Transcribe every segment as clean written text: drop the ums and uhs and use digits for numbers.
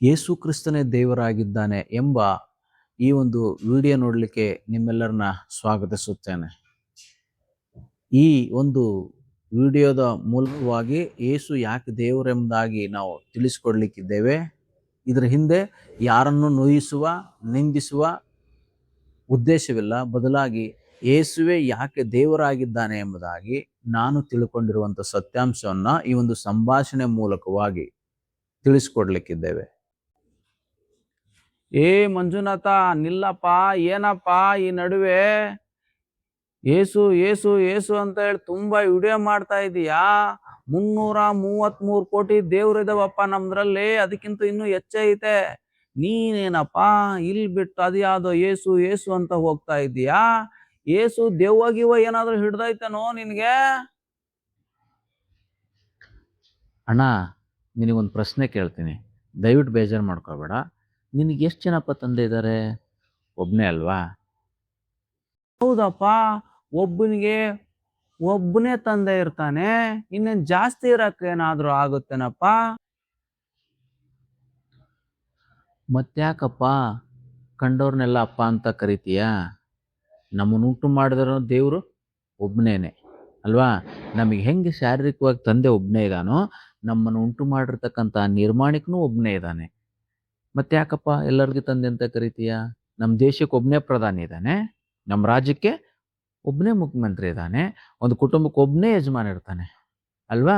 ಯೇಸು ಕ್ರಿಸ್ತನೇ ದೇವರಾಗಿದ್ದಾನೆ ಎಂಬ ಈ ಒಂದು ವಿಡಿಯೋ ನೋಡಲಿಕ್ಕೆ ನಿಮ್ಮೆಲ್ಲರನ್ನ ಸ್ವಾಗತಿಸುತ್ತೇನೆ. ಈ ಒಂದು ವಿಡಿಯೋದ ಮೂಲಕವಾಗಿ ಯೇಸು ಯಾಕೆ ದೇವರೆಂಬುದಾಗಿ ನಾವು ತಿಳಿಸಿಕೊಡ್ಲಿಕ್ಕಿದ್ದೇವೆ. ಇದರ ಹಿಂದೆ ಯಾರನ್ನು ನೋಯಿಸುವ, ನಿಂದಿಸುವ ಉದ್ದೇಶವಿಲ್ಲ. ಬದಲಾಗಿ ಯೇಸುವೆ ಯಾಕೆ ದೇವರಾಗಿದ್ದಾನೆ ಎಂಬುದಾಗಿ ನಾನು ತಿಳ್ಕೊಂಡಿರುವಂಥ ಸತ್ಯಾಂಶವನ್ನು ಈ ಒಂದು ಸಂಭಾಷಣೆ ಮೂಲಕವಾಗಿ ತಿಳಿಸ್ಕೊಡ್ಲಿಕ್ಕಿದ್ದೇವೆ. ಮಂಜುನಾಥ, ನಿಲ್ಲಪ್ಪ, ಏನಪ್ಪ ಈ ನಡುವೆ ಏಸು ಏಸು ಏಸು ಅಂತ ಹೇಳಿ ತುಂಬಾ ವಿಡಿಯೋ ಮಾಡ್ತಾ ಇದೀಯಾ? 333 ಕೋಟಿ ದೇವ್ರಿದಾವಪ್ಪ ನಮ್ದ್ರಲ್ಲಿ, ಅದಕ್ಕಿಂತ ಇನ್ನೂ ಹೆಚ್ಚೈತೆ. ನೀನೇನಪ್ಪ ಇಲ್ಲಿ ಬಿಟ್ಟು ಅದ್ಯಾವುದೋ ಏಸು ಏಸು ಅಂತ ಹೋಗ್ತಾ ಇದೀಯಾ? ಏಸು ದೆವ್ವಾಗಿವ ಏನಾದ್ರೂ ಹಿಡ್ದೈತನೋ ನಿನ್ಗೆ? ಅಣ್ಣ, ನಿನಗೊಂದು ಪ್ರಶ್ನೆ ಕೇಳ್ತೀನಿ, ದಯವಿಟ್ಟು ಬೇಜಾರು ಮಾಡ್ಕೋಬೇಡ. ನಿನಗೆ ಎಷ್ಟು ಜನಪ್ಪ ತಂದೆ ಇದ್ದಾರೆ? ಒಬ್ಬನೇ ಅಲ್ವಾ? ಹೌದಪ್ಪ, ಒಬ್ಬನೇ ತಂದೆ ಇರ್ತಾನೆ. ಇನ್ನೇನು ಜಾಸ್ತಿ ಇರಕ್ಕೇನಾದ್ರೂ ಆಗುತ್ತೇನಪ್ಪ? ಮತ್ತ್ಯಾಕಪ್ಪ ಕಂಡವ್ರನ್ನೆಲ್ಲ ಅಪ್ಪ ಅಂತ ಕರಿತೀಯ? ನಮ್ಮನ್ನು ಉಂಟು ಮಾಡಿದ್ರು ದೇವರು ಒಬ್ಬನೇನೆ ಅಲ್ವಾ? ನಮಗೆ ಹೆಂಗೆ ಶಾರೀರಿಕವಾಗಿ ತಂದೆ ಒಬ್ಬನೇ ಇದ್ದಾನೋ, ನಮ್ಮನ್ನು ಉಂಟು ಮಾಡಿರ್ತಕ್ಕಂಥ ನಿರ್ಮಾಣಿಕನೂ ಒಬ್ಬನೇ ಇದ್ದಾನೆ. ಮತ್ತೆ ಯಾಕಪ್ಪ ಎಲ್ಲರಿಗೂ ತಂದೆ ಅಂತ ಕರಿತೀಯ? ನಮ್ಮ ದೇಶಕ್ಕೆ ಒಬ್ಬನೇ ಪ್ರಧಾನಿ ಇದ್ದಾನೆ, ನಮ್ಮ ರಾಜ್ಯಕ್ಕೆ ಒಬ್ಬನೇ ಮುಖ್ಯಮಂತ್ರಿ ಇದ್ದಾನೆ, ಒಂದು ಕುಟುಂಬಕ್ಕೆ ಒಬ್ಬನೇ ಯಜಮಾನ ಇರ್ತಾನೆ ಅಲ್ವಾ?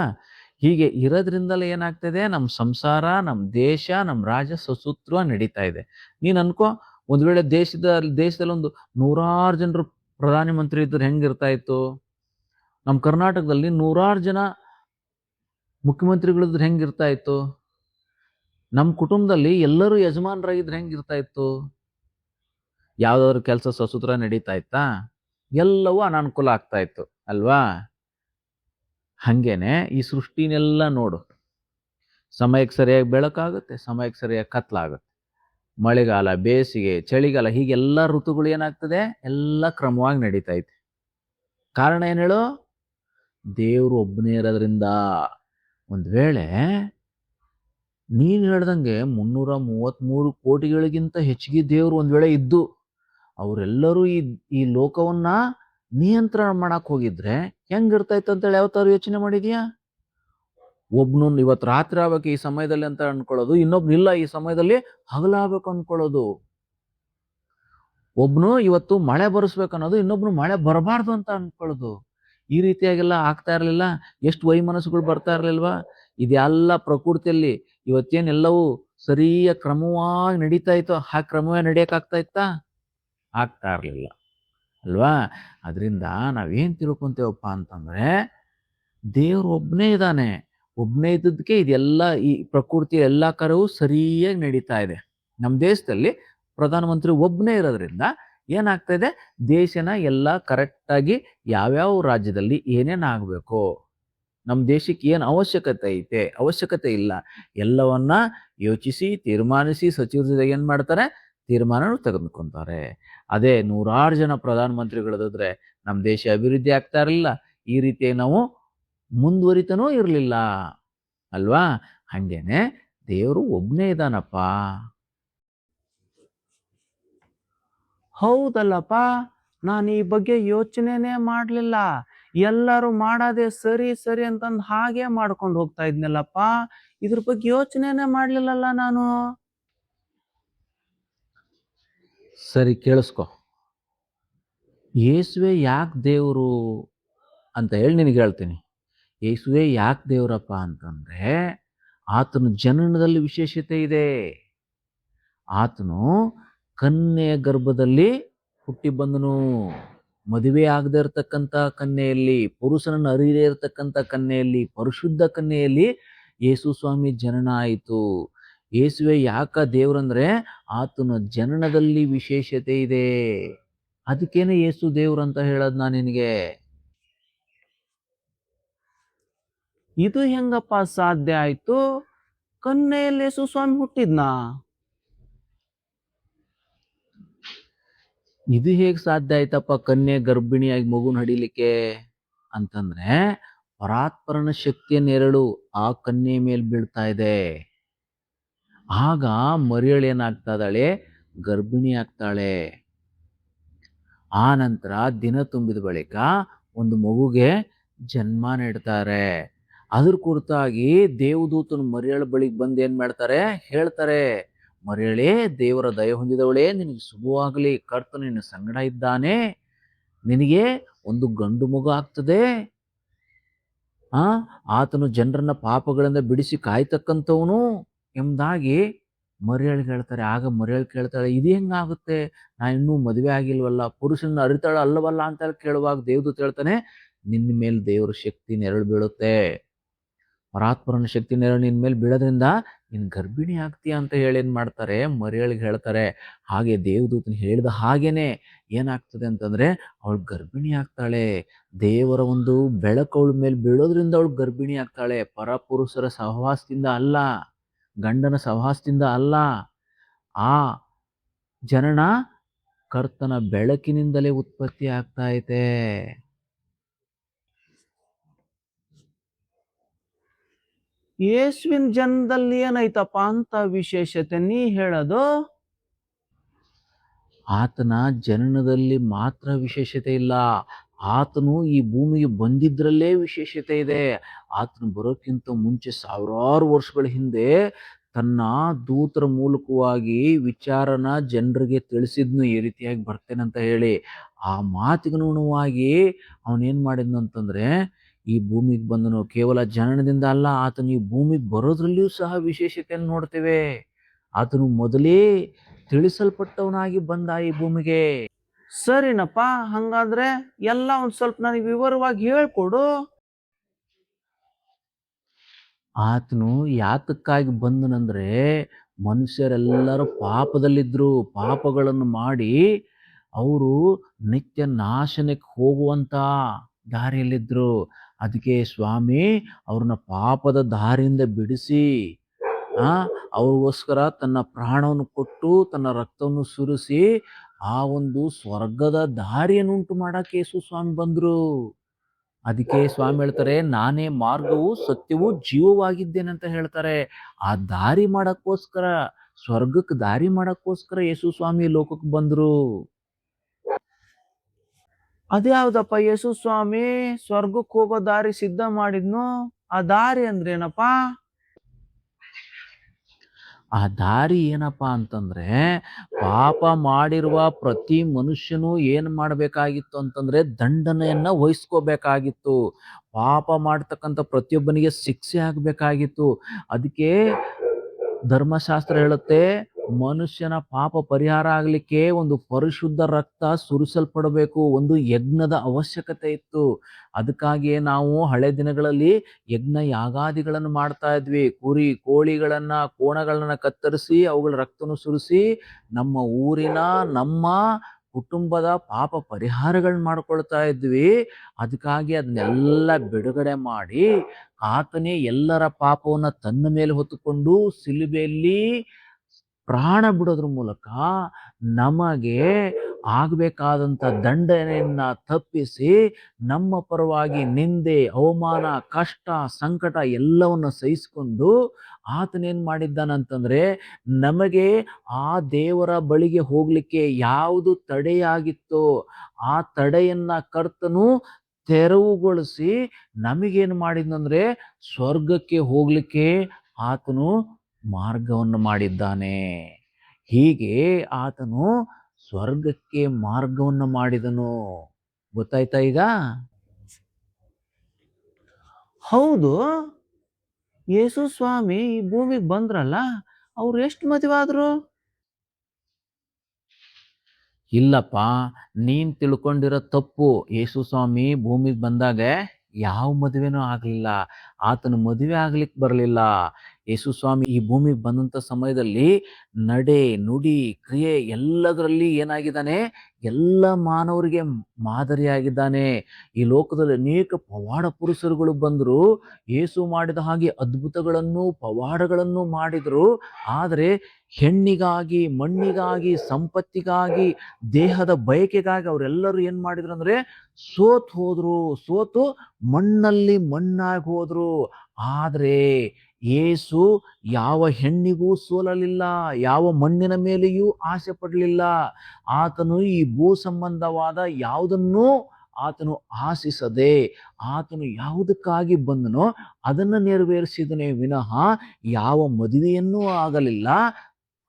ಹೀಗೆ ಇರೋದ್ರಿಂದಲೇ ಏನಾಗ್ತದೆ, ನಮ್ಮ ಸಂಸಾರ, ನಮ್ಮ ದೇಶ, ನಮ್ಮ ರಾಜ್ಯ ಸುಸೂತ್ರವಾಗಿ ನಡೀತಾ ಇದೆ. ನೀನು ಅನ್ಕೋ, ಒಂದು ವೇಳೆ ದೇಶದಲ್ಲಿ ಒಂದು 100 ಜನರು ಪ್ರಧಾನಿ ಮಂತ್ರಿ ಇದ್ರೆ ಹೆಂಗಿರ್ತಾ ಇತ್ತು? ನಮ್ಮ ಕರ್ನಾಟಕದಲ್ಲಿ 100 ಜನ ಮುಖ್ಯಮಂತ್ರಿಗಳಿದ್ರೆ ಹೆಂಗಿರ್ತಾ ಇತ್ತು? ನಮ್ಮ ಕುಟುಂಬದಲ್ಲಿ ಎಲ್ಲರೂ ಯಜಮಾನರಾಗಿದ್ರೆ ಹೆಂಗಿರ್ತಾ ಇತ್ತು? ಯಾವ್ದಾದ್ರು ಕೆಲಸ ಸಸೂತ್ರ ನಡೀತಾ ಇತ್ತಾ? ಎಲ್ಲವೂ ಅನಾನುಕೂಲ ಆಗ್ತಾ ಇತ್ತು ಅಲ್ವಾ? ಹಂಗೇನೆ ಈ ಸೃಷ್ಟಿನೆಲ್ಲ ನೋಡು, ಸಮಯಕ್ಕೆ ಸರಿಯಾಗಿ ಬೆಳಕಾಗುತ್ತೆ, ಸಮಯಕ್ಕೆ ಸರಿಯಾಗಿ ಕತ್ಲಾಗುತ್ತೆ. ಮಳೆಗಾಲ, ಬೇಸಿಗೆ, ಚಳಿಗಾಲ, ಹೀಗೆಲ್ಲ ಋತುಗಳು ಏನಾಗ್ತದೆ, ಎಲ್ಲ ಕ್ರಮವಾಗಿ ನಡೀತಾ ಐತೆ. ಕಾರಣ ಏನು ಹೇಳು? ದೇವರು ಒಬ್ಬನೇ ಇರೋದ್ರಿಂದ. ಒಂದು ವೇಳೆ ನೀನು ಹೇಳ್ದಂಗೆ 333 ಕೋಟಿಗಳಿಗಿಂತ ಹೆಚ್ಚಿಗೆ ದೇವರು ಒಂದು ವೇಳೆ ಇದ್ದು ಅವರೆಲ್ಲರೂ ಈ ಲೋಕವನ್ನ ನಿಯಂತ್ರಣ ಮಾಡಕ್ ಹೋಗಿದ್ರೆ ಹೆಂಗಿರ್ತಾಯಿತ್ತು ಅಂತೇಳಿ ಯಾವತ್ತಾರು ಯೋಚನೆ ಮಾಡಿದ್ಯಾ? ಒಬ್ನು ಇವತ್ತು ರಾತ್ರಿ ಆಗ್ಬೇಕು ಈ ಸಮಯದಲ್ಲಿ ಅಂತ ಅನ್ಕೊಳ್ಳೋದು, ಇನ್ನೊಬ್ನು ಇಲ್ಲ ಈ ಸಮಯದಲ್ಲಿ ಹಗಲಾಗಬೇಕು ಅನ್ಕೊಳ್ಳೋದು. ಒಬ್ನು ಇವತ್ತು ಮಳೆ ಬರೆಸ್ಬೇಕು ಅನ್ನೋದು, ಇನ್ನೊಬ್ನು ಮಳೆ ಬರಬಾರ್ದು ಅಂತ ಅನ್ಕೊಳ್ಳೋದು. ಈ ರೀತಿಯಾಗೆಲ್ಲ ಆಗ್ತಾ ಇರ್ಲಿಲ್ಲ. ಎಷ್ಟು ವೈಮನಸ್ಸುಗಳು ಬರ್ತಾ ಇರ್ಲಿಲ್ವಾ? ಇದೆಲ್ಲ ಪ್ರಕೃತಿಯಲ್ಲಿ ಇವತ್ತೇನೆಲ್ಲವೂ ಸರಿಯ ಕ್ರಮವಾಗಿ ನಡೀತಾ ಇತ್ತು, ಆ ಕ್ರಮವೇ ನಡೆಯಕ್ಕಾಗ್ತಾ ಇತ್ತಾ? ಆಗ್ತಾ ಇರ್ಲಿಲ್ಲ ಅಲ್ವಾ? ಅದರಿಂದ ನಾವೇನ್ ತಿಳ್ಕೊಂತೇವಪ್ಪ ಅಂತಂದ್ರೆ, ದೇವ್ರು ಒಬ್ಬನೇ ಇದ್ದಾನೆ. ಒಬ್ಬನೇ ಇದ್ದದಕ್ಕೆ ಇದೆಲ್ಲ, ಈ ಪ್ರಕೃತಿಯ ಎಲ್ಲಾ ಕಾರ್ಯವೂ ಸರಿಯಾಗಿ ನಡೀತಾ ಇದೆ. ನಮ್ಮ ದೇಶದಲ್ಲಿ ಪ್ರಧಾನಮಂತ್ರಿ ಒಬ್ಬನೇ ಇರೋದ್ರಿಂದ ಏನಾಗ್ತಾ ಇದೆ, ದೇಶನ ಎಲ್ಲ ಕರೆಕ್ಟಾಗಿ ಯಾವ್ಯಾವ ರಾಜ್ಯದಲ್ಲಿ ಏನೇನು ಆಗಬೇಕು, ನಮ್ಮ ದೇಶಕ್ಕೆ ಏನು ಅವಶ್ಯಕತೆ ಐತೆ, ಅವಶ್ಯಕತೆ ಇಲ್ಲ, ಎಲ್ಲವನ್ನ ಯೋಚಿಸಿ ತೀರ್ಮಾನಿಸಿ ಸಚಿವರು ಜೊತೆಗೆ ಏನು ಮಾಡ್ತಾರೆ, ತೀರ್ಮಾನ ತೆಗೆದುಕೊಂತಾರೆ. ಅದೇ 100 ಜನ ಪ್ರಧಾನಮಂತ್ರಿಗಳಿದ್ರೆ ನಮ್ಮ ದೇಶ ಅಭಿವೃದ್ಧಿ ಆಗ್ತಾ ಇರಲಿಲ್ಲ, ಈ ರೀತಿ ನಾವು ಮುಂದುವರಿತಾನೂ ಇರಲಿಲ್ಲ ಅಲ್ವಾ? ಹಂಗೇನೆ ದೇವರು ಒಬ್ಬನೇ ಇದ್ದಾನಪ್ಪ. ಹೌದಲ್ಲಪ್ಪ, ನಾನು ಈ ಬಗ್ಗೆ ಯೋಚನೆನೇ ಮಾಡಲಿಲ್ಲ. ಎಲ್ಲರೂ ಮಾಡೋದೇ ಸರಿ ಸರಿ ಅಂತಂದು ಹಾಗೆ ಮಾಡ್ಕೊಂಡು ಹೋಗ್ತಾ ಇದ್ನಲ್ಲಪ್ಪ, ಇದ್ರ ಬಗ್ಗೆ ಯೋಚನೆನೇ ಮಾಡ್ಲಿಲ್ಲಲ್ಲ ನಾನು. ಸರಿ, ಕೇಳಿಸ್ಕೊ. ಯೇಸುವೆ ಯಾಕೆ ದೇವರು ಅಂತ ಹೇಳಿ ನಿನಗೆ ಹೇಳ್ತೀನಿ. ಯೇಸುವೆ ಯಾಕೆ ದೇವರಪ್ಪ ಅಂತಂದ್ರೆ, ಆತನ ಜನನದಲ್ಲಿ ವಿಶೇಷತೆ ಇದೆ. ಆತನು ಕನ್ಯೆಯ ಗರ್ಭದಲ್ಲಿ ಹುಟ್ಟಿ ಬಂದನು. ಮದುವೆ ಆಗದೆ ಇರತಕ್ಕಂಥ ಕನ್ಯೆಯಲ್ಲಿ, ಪುರುಷನನ್ನು ಅರಿಯದೇ ಇರತಕ್ಕಂಥ ಕನ್ಯೆಯಲ್ಲಿ, ಪರಿಶುದ್ಧ ಕನ್ಯೆಯಲ್ಲಿ ಯೇಸು ಸ್ವಾಮಿ ಜನನ ಆಯಿತು. ಯೇಸುವೆ ಯಾಕ ದೇವ್ರಂದ್ರೆ, ಆತನ ಜನನದಲ್ಲಿ ವಿಶೇಷತೆ ಇದೆ. ಅದಕ್ಕೇನೆ ಯೇಸು ದೇವ್ರು ಅಂತ ಹೇಳೋದು ನಾನು ನಿನಗೆ. ಇದು ಹೆಂಗಪ್ಪ ಸಾಧ್ಯ ಆಯ್ತು? ಕನ್ಯೆಯಲ್ಲಿ ಯೇಸು ಸ್ವಾಮಿ ಹುಟ್ಟಿದ್ನಾ? ಇದು ಹೇಗೆ ಸಾಧ್ಯ ಆಯ್ತಪ್ಪ ಕನ್ಯೆ ಗರ್ಭಿಣಿಯಾಗಿ ಮಗುನ ಹಡಿಲಿಕ್ಕೆ ಅಂತಂದ್ರೆ, ಪರಾತ್ಪರನ ಶಕ್ತಿಯ ನೆರಳು ಆ ಕನ್ಯೆ ಮೇಲೆ ಬೀಳ್ತಾ ಇದೆ. ಆಗ ಮರಿಯಳು ಏನಾಗ್ತಾ ಇದ್ದಾಳೆ, ಗರ್ಭಿಣಿ ಆಗ್ತಾಳೆ. ಆ ನಂತರ ದಿನ ತುಂಬಿದ ಬಳಿಕ ಒಂದು ಮಗುಗೆ ಜನ್ಮ ನೀಡ್ತಾರೆ. ಅದ್ರ ಕುರಿತಾಗಿ ದೇವದೂತನು ಮರಿಯಳ ಬಳಿಗೆ ಬಂದು ಏನ್ ಮಾಡ್ತಾರೆ, ಹೇಳ್ತಾರೆ, ಮರಿಯಳೇ, ದೇವರ ದಯ ಹೊಂದಿದವಳೇ, ನಿನಗೆ ಶುಭವಾಗಲಿ, ಕರ್ತನು ನಿನ್ನ ಸಂಗಡ ಇದ್ದಾನೆ, ನಿನಗೆ ಒಂದು ಗಂಡು ಮಗು ಆಗ್ತದೆ. ಆತನು ಜನರನ್ನ ಪಾಪಗಳಿಂದ ಬಿಡಿಸಿ ಕಾಯ್ತಕ್ಕಂಥವನು ಎಂಬುದಾಗಿ ಮರಿಯಳಿಗೆ ಹೇಳ್ತಾರೆ. ಆಗ ಮರಿಯಳು ಕೇಳ್ತಾಳೆ, ಇದು ಹೆಂಗಾಗುತ್ತೆ, ನಾ ಇನ್ನೂ ಮದುವೆ ಆಗಿಲ್ವಲ್ಲ, ಪುರುಷನ ಅರಿತಾಳ ಅಲ್ಲವಲ್ಲ ಅಂತ ಕೇಳುವಾಗ ದೇವದೂತ ಹೇಳ್ತಾನೆ, ನಿನ್ನ ಮೇಲೆ ದೇವರ ಶಕ್ತಿ ನೆರಳು ಬೀಳುತ್ತೆ, ಪರಾತ್ಪರನ ಶಕ್ತಿ ನೆರಳು ನಿನ್ನ ಮೇಲೆ ಬೀಳೋದ್ರಿಂದ ನೀನು ಗರ್ಭಿಣಿ ಆಗ್ತೀಯ ಅಂತ ಹೇಳಿ ಏನ್ ಮಾಡ್ತಾರೆ, ಮರಿಯಳಿಗೆ ಹೇಳ್ತಾರೆ. ಹಾಗೆ ದೇವದೂತನ ಹೇಳಿದ ಹಾಗೇನೆ ಏನಾಗ್ತದೆ ಅಂತಂದ್ರೆ ಅವಳು ಗರ್ಭಿಣಿ ಆಗ್ತಾಳೆ. ದೇವರ ಒಂದು ಬೆಳಕು ಅವಳ ಮೇಲೆ ಬೀಳೋದ್ರಿಂದ ಅವಳು ಗರ್ಭಿಣಿ ಆಗ್ತಾಳೆ. ಪರಪುರುಷರ ಸಹವಾಸದಿಂದ ಅಲ್ಲ, ಗಂಡನ ಸಹವಾಸದಿಂದ ಅಲ್ಲ, ಆ ಜನನ ಕರ್ತನ ಬೆಳಕಿನಿಂದಲೇ ಉತ್ಪತ್ತಿ ಆಗ್ತಾ ಐತೆ. ಯೇಸುವಿನ ಜನದಲ್ಲಿ ಏನೈತಪ್ಪ ಅಂತ ವಿಶೇಷತೆ ನೀ ಹೇಳೋದು? ಆತನ ಜನನದಲ್ಲಿ ಮಾತ್ರ ವಿಶೇಷತೆ ಇಲ್ಲ, ಆತನು ಈ ಭೂಮಿಗೆ ಬಂದಿದ್ರಲ್ಲೇ ವಿಶೇಷತೆ ಇದೆ. ಆತನು ಬರೋಕ್ಕಿಂತ ಮುಂಚೆ ಸಾವಿರಾರು ವರ್ಷಗಳ ಹಿಂದೆ ತನ್ನ ದೂತರ ಮೂಲಕವಾಗಿ ವಿಚಾರನ ಜನರಿಗೆ ತಿಳಿಸಿದ್ನು, ಈ ರೀತಿಯಾಗಿ ಬರ್ತೇನೆ ಅಂತ ಹೇಳಿ. ಆ ಮಾತಿಗನುಗುಣವಾಗಿ ಅವನೇನ್ ಮಾಡಿದ್ನು ಅಂತಂದ್ರೆ ಈ ಭೂಮಿಗೆ ಬಂದನು. ಕೇವಲ ಜನನದಿಂದ ಅಲ್ಲ, ಆತನು ಈ ಭೂಮಿಗೆ ಬರೋದ್ರಲ್ಲಿಯೂ ಸಹ ವಿಶೇಷತೆಯನ್ನು ನೋಡ್ತೇವೆ. ಆತನು ಮೊದಲೇ ತಿಳಿಸಲ್ಪಟ್ಟವನಾಗಿ ಬಂದ ಈ ಭೂಮಿಗೆ. ಸರಿನಪ್ಪ, ಹಂಗಾದ್ರೆ ಎಲ್ಲ ಒಂದ್ ಸ್ವಲ್ಪ ನನಗೆ ವಿವರವಾಗಿ ಹೇಳ್ಕೊಡು. ಆತನು ಯಾತಕ್ಕಾಗಿ ಬಂದನಂದ್ರೆ ಮನುಷ್ಯರೆಲ್ಲರೂ ಪಾಪದಲ್ಲಿದ್ರು, ಪಾಪಗಳನ್ನು ಮಾಡಿ ಅವರು ನಿತ್ಯ ನಾಶನಕ್ಕೆ ಹೋಗುವಂತ ದಾರಿಯಲ್ಲಿದ್ರು. ಅದಕ್ಕೆ ಸ್ವಾಮಿ ಅವ್ರನ್ನ ಪಾಪದ ದಾರಿಯಿಂದ ಬಿಡಿಸಿ ಅವ್ರಿಗೋಸ್ಕರ ತನ್ನ ಪ್ರಾಣವನ್ನು ಕೊಟ್ಟು ತನ್ನ ರಕ್ತವನ್ನು ಸುರಿಸಿ ಆ ಒಂದು ಸ್ವರ್ಗದ ದಾರಿಯನ್ನುಂಟು ಮಾಡಕ್ಕೆ ಯೇಸು ಸ್ವಾಮಿ ಬಂದ್ರು. ಅದಕ್ಕೆ ಸ್ವಾಮಿ ಹೇಳ್ತಾರೆ, ನಾನೇ ಮಾರ್ಗವು ಸತ್ಯವೂ ಜೀವವಾಗಿದ್ದೇನೆ ಅಂತ ಹೇಳ್ತಾರೆ. ಆ ದಾರಿ ಮಾಡಕ್ಕೋಸ್ಕರ, ಸ್ವರ್ಗಕ್ಕೆ ದಾರಿ ಮಾಡಕ್ಕೋಸ್ಕರ ಯೇಸು ಸ್ವಾಮಿ ಲೋಕಕ್ಕೆ ಬಂದ್ರು. ಅದ್ಯಾವ್ದಪ್ಪ ಯೇಸು ಸ್ವಾಮಿ ಸ್ವರ್ಗಕ್ಕೆ ಹೋಗೋ ದಾರಿ ಸಿದ್ಧ ಮಾಡಿದ್ನು? ಆ ದಾರಿ ಅಂದ್ರೇನಪ್ಪ? ಆ ದಾರಿ ಏನಪ್ಪಾ ಅಂತಂದ್ರೆ, ಪಾಪ ಮಾಡಿರುವ ಪ್ರತಿ ಮನುಷ್ಯನು ಏನ್ ಮಾಡ್ಬೇಕಾಗಿತ್ತು ಅಂತಂದ್ರೆ ದಂಡನೆಯನ್ನ ವಹಿಸ್ಕೋಬೇಕಾಗಿತ್ತು. ಪಾಪ ಮಾಡ್ತಕ್ಕಂಥ ಪ್ರತಿಯೊಬ್ಬನಿಗೆ ಶಿಕ್ಷೆ ಆಗ್ಬೇಕಾಗಿತ್ತು. ಅದಕ್ಕೆ ಧರ್ಮಶಾಸ್ತ್ರ ಹೇಳುತ್ತೆ, ಮನುಷ್ಯನ ಪಾಪ ಪರಿಹಾರ ಆಗ್ಲಿಕ್ಕೆ ಒಂದು ಪರಿಶುದ್ಧ ರಕ್ತ ಸುರಿಸಲ್ಪಡಬೇಕು, ಒಂದು ಯಜ್ಞದ ಅವಶ್ಯಕತೆ ಇತ್ತು. ಅದಕ್ಕಾಗಿಯೇ ನಾವು ಹಳೆ ದಿನಗಳಲ್ಲಿ ಯಜ್ಞ ಯಾಗಾದಿಗಳನ್ನು ಮಾಡ್ತಾ ಇದ್ವಿ. ಕುರಿ ಕೋಳಿಗಳನ್ನ ಕೋಣಗಳನ್ನ ಕತ್ತರಿಸಿ ಅವುಗಳ ರಕ್ತವನ್ನು ಸುರಿಸಿ ನಮ್ಮ ಊರಿನ ನಮ್ಮ ಕುಟುಂಬದ ಪಾಪ ಪರಿಹಾರಗಳನ್ನ ಮಾಡ್ಕೊಳ್ತಾ ಇದ್ವಿ. ಅದಕ್ಕಾಗಿ ಅದನ್ನೆಲ್ಲ ಬಿಡುಗಡೆ ಮಾಡಿ ಆತನೇ ಎಲ್ಲರ ಪಾಪವನ್ನ ತನ್ನ ಮೇಲೆ ಹೊತ್ತುಕೊಂಡು ಸಿಲುಬೆಯಲ್ಲಿ ಪ್ರಾಣ ಬಿಡೋದ್ರ ಮೂಲಕ ನಮಗೆ ಆಗ್ಬೇಕಾದಂತ ದಂಡನೆಯನ್ನ ತಪ್ಪಿಸಿ ನಮ್ಮ ಪರವಾಗಿ ನಿಂದೆ, ಅವಮಾನ, ಕಷ್ಟ, ಸಂಕಟ ಎಲ್ಲವನ್ನ ಸಹಿಸಿಕೊಂಡು ಆತನೇನ್ ಮಾಡಿದ್ದಾನಂತಂದ್ರೆ ನಮಗೆ ಆ ದೇವರ ಬಳಿಗೆ ಹೋಗ್ಲಿಕ್ಕೆ ಯಾವುದು ತಡೆಯಾಗಿತ್ತೋ ಆ ತಡೆಯನ್ನ ಕರ್ತನು ತೆರವುಗೊಳಿಸಿ ನಮಗೇನು ಮಾಡಿದ್ನಂದ್ರೆ ಸ್ವರ್ಗಕ್ಕೆ ಹೋಗ್ಲಿಕ್ಕೆ ಆತನು ಮಾರ್ಗವನ್ನು ಮಾಡಿದ್ದಾನೆ. ಹೀಗೆ ಆತನು ಸ್ವರ್ಗಕ್ಕೆ ಮಾರ್ಗವನ್ನು ಮಾಡಿದನು. ಗೊತ್ತಾಯ್ತಾ ಈಗ? ಹೌದು, ಯೇಸು ಸ್ವಾಮಿ ಈ ಭೂಮಿಗೆ ಬಂದ್ರಲ್ಲ, ಅವ್ರು ಎಷ್ಟು ಮದುವೆ ಆದ್ರು? ಇಲ್ಲಪ್ಪ, ನೀನ್ ತಿಳ್ಕೊಂಡಿರೋ ತಪ್ಪು. ಯೇಸು ಸ್ವಾಮಿ ಭೂಮಿಗೆ ಬಂದಾಗ ಯಾವ ಮದುವೆನೂ ಆಗ್ಲಿಲ್ಲ. ಆತನು ಮದುವೆ ಆಗ್ಲಿಕ್ಕೆ ಬರಲಿಲ್ಲ. ಯೇಸು ಸ್ವಾಮಿ ಈ ಭೂಮಿಗೆ ಬಂದಂತ ಸಮಯದಲ್ಲಿ ನಡೆ, ನುಡಿ, ಕ್ರಿಯೆ ಎಲ್ಲದರಲ್ಲಿ ಏನಾಗಿದ್ದಾನೆ, ಎಲ್ಲ ಮಾನವರಿಗೆ ಮಾದರಿಯಾಗಿದ್ದಾನೆ. ಈ ಲೋಕದಲ್ಲಿ ಅನೇಕ ಪವಾಡ ಪುರುಷರುಗಳು ಬಂದ್ರು, ಯೇಸು ಮಾಡಿದ ಹಾಗೆ ಅದ್ಭುತಗಳನ್ನು ಪವಾಡಗಳನ್ನು ಮಾಡಿದ್ರು. ಆದರೆ ಹೆಣ್ಣಿಗಾಗಿ, ಮಣ್ಣಿಗಾಗಿ, ಸಂಪತ್ತಿಗಾಗಿ, ದೇಹದ ಬಯಕೆಗಾಗಿ ಅವರೆಲ್ಲರೂ ಏನ್ ಮಾಡಿದ್ರು ಅಂದ್ರೆ ಸೋತು ಹೋದ್ರು, ಸೋತು ಮಣ್ಣಲ್ಲಿ ಮಣ್ಣಾಗಿ ಹೋದ್ರು. ಆದ್ರೆ ಯೇಸು ಯಾವ ಹೆಣ್ಣಿಗೂ ಸೋಲಲಿಲ್ಲ, ಯಾವ ಮಣ್ಣಿನ ಮೇಲೆಯೂ ಆಸೆ ಪಡಲಿಲ್ಲ. ಆತನು ಈ ಭೂ ಸಂಬಂಧವಾದ ಯಾವುದನ್ನೂ ಆತನು ಆಶಿಸದೆ, ಆತನು ಯಾವುದಕ್ಕಾಗಿ ಬಂದನೋ ಅದನ್ನು ನೆರವೇರಿಸಿದನೇ ವಿನಃ ಯಾವ ಮದುವೆಯನ್ನೂ ಆಗಲಿಲ್ಲ,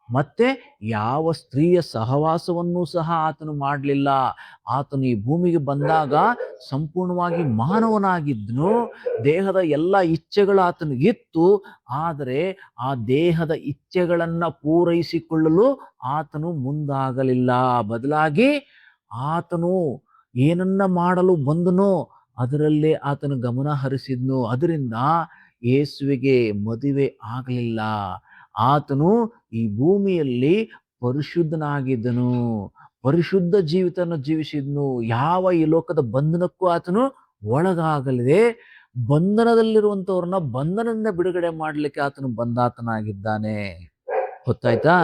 ಮತ್ತೆ ಯಾವ ಸ್ತ್ರೀಯ ಸಹವಾಸವನ್ನೂ ಸಹ ಆತನು ಮಾಡಲಿಲ್ಲ. ಆತನು ಈ ಭೂಮಿಗೆ ಬಂದಾಗ ಸಂಪೂರ್ಣವಾಗಿ ಮಾನವನಾಗಿದ್ದನು. ದೇಹದ ಎಲ್ಲ ಇಚ್ಛೆಗಳು ಆತನಿಗಿತ್ತು. ಆದರೆ ಆ ದೇಹದ ಇಚ್ಛೆಗಳನ್ನ ಪೂರೈಸಿಕೊಳ್ಳಲು ಆತನು ಮುಂದಾಗಲಿಲ್ಲ. ಬದಲಾಗಿ ಆತನು ಏನನ್ನ ಮಾಡಲು ಬಂದನೋ ಅದರಲ್ಲೇ ಆತನು ಗಮನ ಹರಿಸಿದ್ನು. ಅದರಿಂದ ಯೇಸುವಿಗೆ ಮದುವೆ ಆಗಲಿಲ್ಲ. ಆತನು ಈ ಭೂಮಿಯಲ್ಲಿ ಪರಿಶುದ್ಧನಾಗಿದ್ದನು, ಪರಿಶುದ್ಧ ಜೀವಿತನ ಜೀವಿಸಿದ್ನು. ಯಾವ ಈ ಲೋಕದ ಬಂಧನಕ್ಕೂ ಆತನು ಒಳಗಾಗಲಿದೆ. ಬಂಧನದಲ್ಲಿರುವಂತವ್ರನ್ನ ಬಂಧನದಿಂದ ಬಿಡುಗಡೆ ಮಾಡಲಿಕ್ಕೆ ಆತನು ಬಂದಾತನಾಗಿದ್ದಾನೆ. ಗೊತ್ತಾಯ್ತಾ?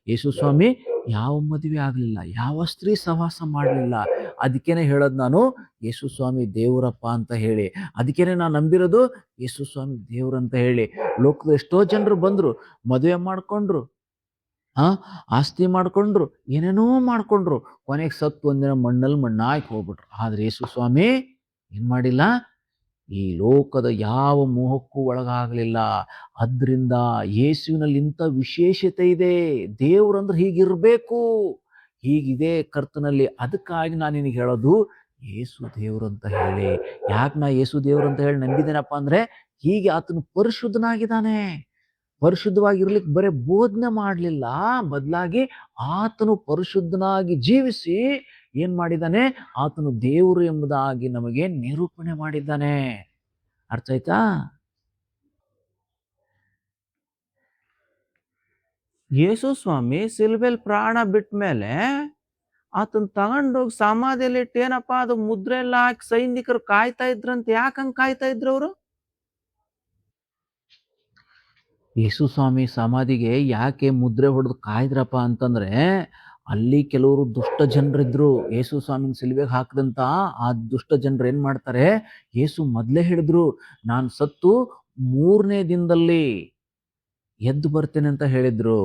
ಯೇಸು ಸ್ವಾಮಿ ಯಾವ ಮದುವೆ ಆಗಲಿಲ್ಲ, ಯಾವ ಸ್ತ್ರೀ ಸಹವಾಸ ಮಾಡಲಿಲ್ಲ. ಅದಕ್ಕೇನೆ ಹೇಳೋದು ನಾನು ಯೇಸು ಸ್ವಾಮಿ ದೇವರಪ್ಪ ಅಂತ ಹೇಳಿ. ಅದಕ್ಕೇನೆ ನಾನು ನಂಬಿರೋದು ಯೇಸು ಸ್ವಾಮಿ ದೇವ್ರಂತ ಹೇಳಿ. ಲೋಕದ ಎಷ್ಟೋ ಜನರು ಬಂದ್ರು, ಮದುವೆ ಮಾಡ್ಕೊಂಡ್ರು, ಆಸ್ತಿ ಮಾಡ್ಕೊಂಡ್ರು, ಏನೇನೋ ಮಾಡ್ಕೊಂಡ್ರು, ಕೊನೆಗೆ ಸತ್ತು ಒಂದಿನ ಮಣ್ಣಲ್ಲಿ ಮಣ್ಣಾಕಿ ಹೋಗ್ಬಿಟ್ರು. ಆದ್ರೆ ಯೇಸು ಸ್ವಾಮಿ ಏನ್ ಮಾಡಿಲ್ಲ, ಈ ಲೋಕದ ಯಾವ ಮೋಹಕ್ಕೂ ಒಳಗಾಗಲಿಲ್ಲ. ಆದ್ರಿಂದ ಯೇಸುವಿನಲ್ಲಿ ಇಂಥ ವಿಶೇಷತೆ ಇದೆ. ದೇವ್ರಂದ್ರೆ ಹೀಗಿರ್ಬೇಕು, ಹೀಗಿದೆ ಕರ್ತನಲ್ಲಿ. ಅದಕ್ಕಾಗಿ ನಾನು ನಿನಗೆ ಹೇಳೋದು ಯೇಸು ದೇವ್ರು ಅಂತ ಹೇಳಿ. ಯಾಕೆ ನಾ ಯೇಸು ದೇವ್ರು ಅಂತ ಹೇಳಿ ನಂಬಿದ್ದೇನಪ್ಪ ಅಂದ್ರೆ, ಹೀಗೆ ಆತನು ಪರಿಶುದ್ಧನಾಗಿದ್ದಾನೆ. ಪರಿಶುದ್ಧವಾಗಿರ್ಲಿಕ್ಕೆ ಬರೀ ಬೋಧನೆ ಮಾಡಲಿಲ್ಲ, ಬದಲಾಗಿ ಆತನು ಪರಿಶುದ್ಧನಾಗಿ ಜೀವಿಸಿ ಏನ್ ಮಾಡಿದ್ದಾನೆ, ಆತನು ದೇವರು ಎಂಬುದಾಗಿ ನಮಗೆ ನಿರೂಪಣೆ ಮಾಡಿದ್ದಾನೆ. ಅರ್ಥ ಆಯ್ತಾ? ಯೇಸು ಸ್ವಾಮಿ ಸಿಲ್ಬೆಲ್ ಪ್ರಾಣ ಬಿಟ್ಟ ಮೇಲೆ ಆತನ ತಗೊಂಡೋಗಿ ಸಮಾಧಿಯಲ್ಲಿ ಇಟ್ಟು ಏನಪ್ಪ ಅದು ಮುದ್ರೆ ಎಲ್ಲ ಹಾಕಿ ಸೈನಿಕರು ಕಾಯ್ತಾ ಇದ್ರಂತ. ಯಾಕಂಗ್ ಕಾಯ್ತಾ ಇದ್ರು ಅವರು? ಯೇಸು ಸ್ವಾಮಿ ಸಮಾಧಿಗೆ ಯಾಕೆ ಮುದ್ರೆ ಹೊಡೆದು ಕಾಯ್ದ್ರಪ್ಪ ಅಂತಂದ್ರೆ, ಅಲ್ಲಿ ಕೆಲವರು ದುಷ್ಟ ಜನರಿದ್ರು. ಯೇಸು ಸ್ವಾಮಿನ ಸಿಲ್ವೆಗೆ ಹಾಕದಂತ ಆ ದುಷ್ಟ ಜನರು ಏನ್ ಮಾಡ್ತಾರೆ, ಯೇಸು ಮೊದ್ಲೇ ಹೇಳಿದ್ರು ನಾನು ಸತ್ತು 3ನೇ ದಿನದಲ್ಲಿ ಎದ್ದು ಬರ್ತೇನೆ ಅಂತ ಹೇಳಿದ್ರು.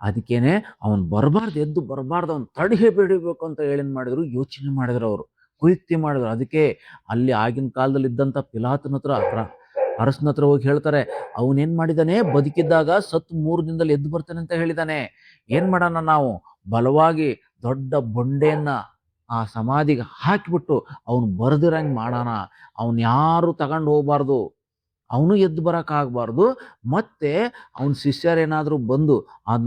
ಅದಕ್ಕೇನೆ ಅವನ್ ಬರಬಾರ್ದು, ಎದ್ದು ಬರಬಾರ್ದು, ಅವ್ನು ತಡೆಗೆ ಬಿಡಬೇಕು ಅಂತ ಏನ್ ಮಾಡಿದ್ರು, ಯೋಚನೆ ಮಾಡಿದ್ರು, ಅವರು ಕುಯುಕ್ತಿ ಮಾಡಿದ್ರು. ಅದಕ್ಕೆ ಅಲ್ಲಿ ಆಗಿನ ಕಾಲದಲ್ಲಿ ಇದ್ದಂತ ಪಿಲಾತನ ಹತ್ರ ಅರಸನ ಹತ್ರ ಹೋಗಿ ಹೇಳ್ತಾರೆ, ಅವನೇನ್ ಮಾಡಿದಾನೆ, ಬದುಕಿದ್ದಾಗ ಸತ್ತು 3 ದಿನದಲ್ಲಿ ಎದ್ದು ಬರ್ತಾನೆ ಅಂತ ಹೇಳಿದಾನೆ. ಏನ್ ಮಾಡೋಣ, ನಾವು ಬಲವಾಗಿ ದೊಡ್ಡ ಬಂಡೆಯನ್ನ ಆ ಸಮಾಧಿಗೆ ಹಾಕಿಬಿಟ್ಟು ಅವನು ಬರ್ದಿರಂಗ್ ಮಾಡೋಣ. ಅವನ್ ಯಾರು ತಗೊಂಡು ಹೋಗ್ಬಾರ್ದು, ಅವನು ಎದ್ದು ಬರಕ್ ಆಗ್ಬಾರ್ದು. ಮತ್ತೆ ಅವನ ಶಿಷ್ಯರೇನಾದ್ರೂ ಬಂದು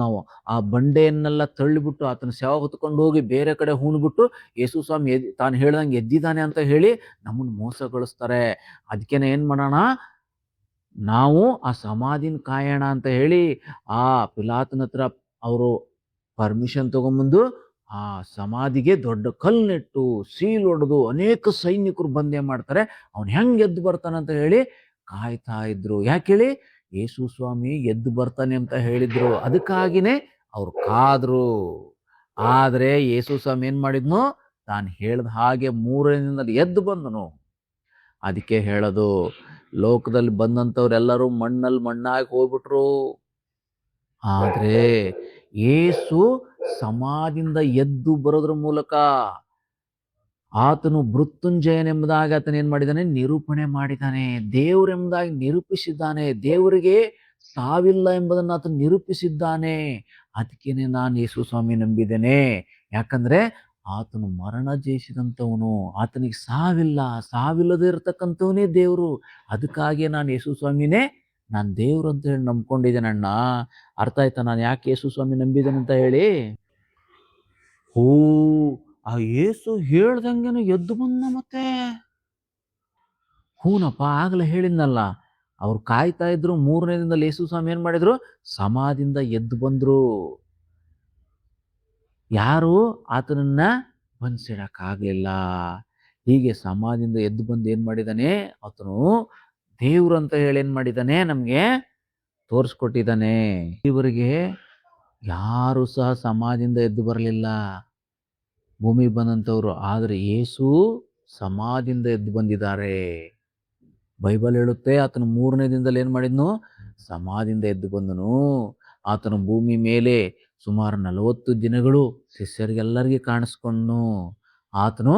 ನಾವು ಆ ಬಂಡೆಯನ್ನೆಲ್ಲ ತಳ್ಳಿಬಿಟ್ಟು ಆತನ ಶವ ಹೊತ್ಕೊಂಡು ಹೋಗಿ ಬೇರೆ ಕಡೆ ಹೂಣ್ಬಿಟ್ಟು ಯೇಸು ಸ್ವಾಮಿ ತಾನು ಹೇಳ್ದಂಗೆ ಎದ್ದಿದ್ದಾನೆ ಅಂತ ಹೇಳಿ ನಮ್ಮನ್ನ ಮೋಸಗೊಳಿಸ್ತಾರೆ. ಅದಕ್ಕೇನೆ ಏನ್ ಮಾಡೋಣ, ನಾವು ಆ ಸಮಾಧಿನ ಕಾಯೋಣ ಅಂತ ಹೇಳಿ ಆ ಪಿಲಾತನ ಹತ್ರ ಅವರು ಪರ್ಮಿಷನ್ ತಗೊಂಬಂದು ಆ ಸಮಾಧಿಗೆ ದೊಡ್ಡ ಕಲ್ನೆಟ್ಟು ಸೀಲ್ ಹೊಡೆದು ಅನೇಕ ಸೈನಿಕರು ಬಂದೇ ಮಾಡ್ತಾರೆ. ಅವನ್ ಹೆಂಗ್ ಎದ್ದು ಬರ್ತಾನಂತ ಹೇಳಿ ಕಾಯ್ತಾ ಇದ್ರು. ಯಾಕೆ ಹೇಳಿ, ಯೇಸು ಸ್ವಾಮಿ ಎದ್ದು ಬರ್ತಾನೆ ಅಂತ ಹೇಳಿದ್ರು. ಅದಕ್ಕಾಗಿನೇ ಅವ್ರು ಕಾದ್ರು. ಆದ್ರೆ ಯೇಸು ಸ್ವಾಮಿ ಏನ್ ಮಾಡಿದ್ನು, ತಾನು ಹೇಳ್ದ ಹಾಗೆ 3ನೇ ದಿನದಲ್ಲಿ ಎದ್ದು ಬಂದನು. ಅದಕ್ಕೆ ಹೇಳೋದು, ಲೋಕದಲ್ಲಿ ಬಂದಂಥವ್ರೆಲ್ಲರೂ ಮಣ್ಣಲ್ಲಿ ಮಣ್ಣಾಗಿ ಹೋಗ್ಬಿಟ್ರು. ಆದ್ರೆ ಯೇಸು ಸಮಾಧಿಯಿಂದ ಎದ್ದು ಬರೋದ್ರ ಮೂಲಕ ಆತನು ಮೃತ್ಯುಂಜಯನೆಂಬುದಾಗಿ ಆತನ ಏನ್ ಮಾಡಿದ್ದಾನೆ, ನಿರೂಪಣೆ ಮಾಡಿದ್ದಾನೆ. ದೇವರೆಂಬುದಾಗಿ ನಿರೂಪಿಸಿದ್ದಾನೆ. ದೇವರಿಗೆ ಸಾವಿಲ್ಲ ಎಂಬುದನ್ನು ಆತನು ನಿರೂಪಿಸಿದ್ದಾನೆ. ಅದಕ್ಕೇನೆ ನಾನು ಯೇಸು ಸ್ವಾಮಿ ನಂಬಿದ್ದೇನೆ. ಯಾಕಂದ್ರೆ ಆತನು ಮರಣ ಜಯಿಸಿದಂಥವನು, ಆತನಿಗೆ ಸಾವಿಲ್ಲ, ಸಾವಿಲ್ಲದೆ ಇರತಕ್ಕಂಥವನೇ ದೇವರು. ಅದಕ್ಕಾಗಿ ನಾನು ಯೇಸು ಸ್ವಾಮಿನೇ ನಾನು ದೇವ್ರು ಅಂತ ಹೇಳಿ ನಂಬ್ಕೊಂಡಿದ್ದೇನೆ ಅಣ್ಣ. ಅರ್ಥ ಆಯ್ತಾ ನಾನು ಯಾಕೆ ಯೇಸು ಸ್ವಾಮಿ ನಂಬಿದ್ದೇನೆ ಅಂತ ಹೇಳಿ? ಆ ಯೇಸು ಹೇಳ್ದಂಗೆನು ಎದ್ದು ಬಂದ. ಮತ್ತೆ ಹೂನಪ್ಪ, ಆಗ್ಲೇ ಹೇಳಿದ್ನಲ್ಲ, ಅವ್ರು ಕಾಯ್ತಾ ಇದ್ರು. 3ನೇ ದಿನದಲ್ಲಿ ಯೇಸು ಸ್ವಾಮಿ ಏನ್ ಮಾಡಿದ್ರು, ಸಮಾಧಿಯಿಂದ ಎದ್ದು ಬಂದ್ರು. ಯಾರು ಆತನನ್ನ ಬಂಧಿಸಿಡಕ್ಕಾಗ್ಲಿಲ್ಲ. ಹೀಗೆ ಸಮಾಧಿಯಿಂದ ಎದ್ದು ಬಂದು ಏನ್ ಮಾಡಿದಾನೆ, ಆತನು ದೇವ್ರು ಅಂತ ಹೇಳಿ ಏನ್ ಮಾಡಿದಾನೆ, ನಮ್ಗೆ ತೋರಿಸ್ಕೊಟ್ಟಿದ್ದಾನೆ. ಇವರಿಗೆ ಯಾರು ಸಹ ಸಮಾಧಿಯಿಂದ ಎದ್ದು ಬರಲಿಲ್ಲ, ಭೂಮಿಗೆ ಬಂದಂಥವ್ರು. ಆದ್ರೆ ಯೇಸು ಸಮಾಧಿಯಿಂದ ಎದ್ದು ಬಂದಿದ್ದಾರೆ. ಬೈಬಲ್ ಹೇಳುತ್ತೆ ಆತನು 3ನೇ ದಿನದಲ್ಲಿ ಏನ್ ಮಾಡಿದ್ನು? ಸಮಾಧಿಯಿಂದ ಎದ್ದು ಬಂದನು. ಆತನು ಭೂಮಿ ಮೇಲೆ ಸುಮಾರು 40 ದಿನಗಳು ಶಿಷ್ಯರಿಗೆಲ್ಲರಿಗೆ ಕಾಣಿಸ್ಕೊಂಡ್ನು. ಆತನು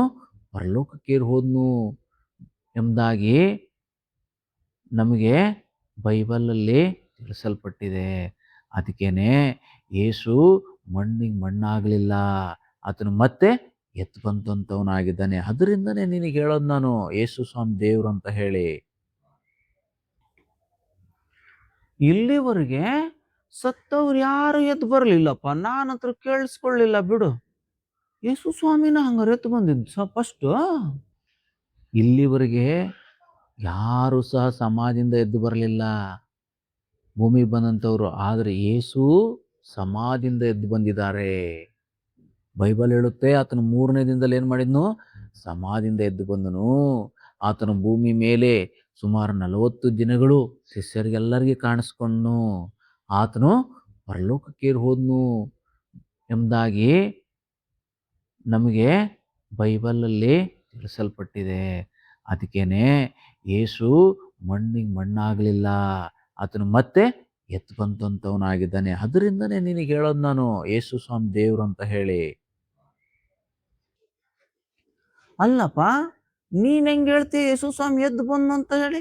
ಪರಲೋಕಕ್ಕೇರಿ ಹೋದ್ನು ಎಂಬುದಾಗಿ ನಮಗೆ ಬೈಬಲಲ್ಲಿ ತಿಳಿಸಲ್ಪಟ್ಟಿದೆ. ಅದಕ್ಕೇನೆ ಯೇಸು ಮಣ್ಣಿಗೆ ಮಣ್ಣಾಗಲಿಲ್ಲ, ಆತನು ಮತ್ತೆ ಎದ್ದು ಬಂದಂಥವನಾಗಿದ್ದಾನೆ. ಅದರಿಂದನೇ ನಿನಗೆ ಹೇಳೋದು ನಾನು ಯೇಸು ಸ್ವಾಮಿ ದೇವ್ರು ಅಂತ ಹೇಳಿ. ಇಲ್ಲಿವರೆಗೆ ಸತ್ತವ್ರು ಯಾರು ಎದ್ದು ಬರಲಿಲ್ಲಪ್ಪ, ನಾನಂತ್ರ ಕೇಳಿಸ್ಕೊಳ್ಳಿಲ್ಲ ಬಿಡು. ಯೇಸು ಸ್ವಾಮಿನ ಹಂಗಾರೆ ಎದ್ದು ಬಂದಿದ್ದು ಫಸ್ಟ್. ಇಲ್ಲಿವರೆಗೆ ಯಾರು ಸಹ ಸಮಾಧಿಯಿಂದ ಎದ್ದು ಬರಲಿಲ್ಲ, ಭೂಮಿಗೆ ಬಂದಂಥವ್ರು. ಆದರೆ ಯೇಸು ಸಮಾಧಿಯಿಂದ ಎದ್ದು ಬಂದಿದ್ದಾರೆ. ಬೈಬಲ್ ಹೇಳುತ್ತೆ ಆತನು 3ನೇ ದಿನದಲ್ಲಿ ಏನ್ ಮಾಡಿದ್ನು? ಸಮಾಧಿಯಿಂದ ಎದ್ದು ಬಂದನು. ಆತನು ಭೂಮಿ ಮೇಲೆ ಸುಮಾರು 40 ದಿನಗಳು ಶಿಷ್ಯರಿಗೆಲ್ಲರಿಗೆ ಕಾಣಿಸ್ಕೊಂಡ್ನು. ಆತನು ಪರಲೋಕಕ್ಕೇರಿ ಹೋದ್ನು ಎಂಬುದಾಗಿ ನಮಗೆ ಬೈಬಲಲ್ಲಿ ತಿಳಿಸಲ್ಪಟ್ಟಿದೆ. ಅದಕ್ಕೇನೆ ಯೇಸು ಮಣ್ಣಿಗೆ ಮಣ್ಣಾಗಲಿಲ್ಲ, ಆತನು ಮತ್ತೆ ಎದ್ದು ಬಂದಂಥವನಾಗಿದ್ದಾನೆ. ಅದರಿಂದನೇ ನಿನಗೆ ಹೇಳೋದು ನಾನು ಯೇಸು ಸ್ವಾಮಿ ದೇವ್ರು ಅಂತ ಹೇಳಿ. ಅಲ್ಲಪ್ಪ, ನೀನ್ ಹೆಂಗ್ ಹೇಳ್ತೀಯ ಯೇಸು ಸ್ವಾಮಿ ಎದ್ದು ಬಂದು ಅಂತ ಹೇಳಿ?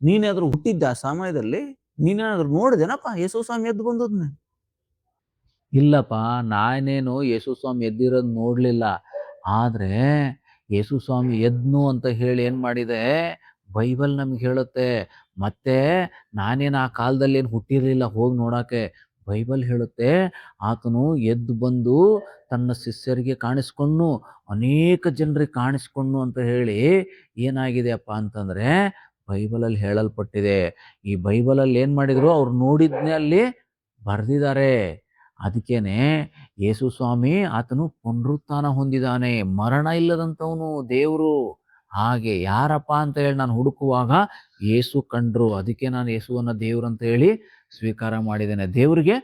ನೀನಾದ್ರೂ ಹುಟ್ಟಿದ್ದ ಆ ಸಮಯದಲ್ಲಿ? ನೀನೇನಾದ್ರೂ ನೋಡಿದೇನಪ್ಪ ಯೇಸು ಸ್ವಾಮಿ ಎದ್ದು ಬಂದದ್ನ? ಇಲ್ಲಪ್ಪ, ನಾನೇನು ಯೇಸು ಸ್ವಾಮಿ ಎದ್ದಿರೋದು ನೋಡ್ಲಿಲ್ಲ. ಆದ್ರೆ ಯೇಸು ಸ್ವಾಮಿ ಎದ್ನು ಅಂತ ಹೇಳಿ ಏನ್ ಮಾಡಿದೆ ಬೈಬಲ್ ನಮ್ಗೆ ಹೇಳುತ್ತೆ. ಮತ್ತೆ ನಾನೇನು ಆ ಕಾಲದಲ್ಲಿ ಏನು ಹುಟ್ಟಿರ್ಲಿಲ್ಲ ಹೋಗಿ ನೋಡಕ್ಕೆ. ಬೈಬಲ್ ಹೇಳುತ್ತೆ ಆತನು ಎದ್ದು ಬಂದು ತನ್ನ ಶಿಷ್ಯರಿಗೆ ಕಾಣಿಸ್ಕೊಂಡು ಅನೇಕ ಜನರಿಗೆ ಕಾಣಿಸ್ಕೊಂಡು ಅಂತ ಹೇಳಿ ಏನಾಗಿದೆಯಪ್ಪ ಅಂತಂದ್ರೆ ಬೈಬಲಲ್ಲಿ ಹೇಳಲ್ಪಟ್ಟಿದೆ. ಈ ಬೈಬಲಲ್ಲಿ ಏನ್ ಮಾಡಿದ್ರು, ಅವ್ರು ನೋಡಿದ್ನೇ ಅಲ್ಲಿ ಬರೆದಿದ್ದಾರೆ. ಅದಕ್ಕೇನೆ ಯೇಸು ಸ್ವಾಮಿ ಆತನು ಪುನರುತ್ಥಾನ ಹೊಂದಿದ್ದಾನೆ, ಮರಣ ಇಲ್ಲದಂಥವನು ದೇವರು. ಹಾಗೆ ಯಾರಪ್ಪ ಅಂತ ಹೇಳಿ ನಾನು ಹುಡುಕುವಾಗ ಯೇಸು ಕಂಡ್ರು. ಅದಕ್ಕೆ ನಾನು ಯೇಸುವನ್ನ ದೇವ್ರು ಅಂತ ಹೇಳಿ ಸ್ವೀಕಾರ ಮಾಡಿದ್ದೇನೆ. ದೇವ್ರಿಗೆ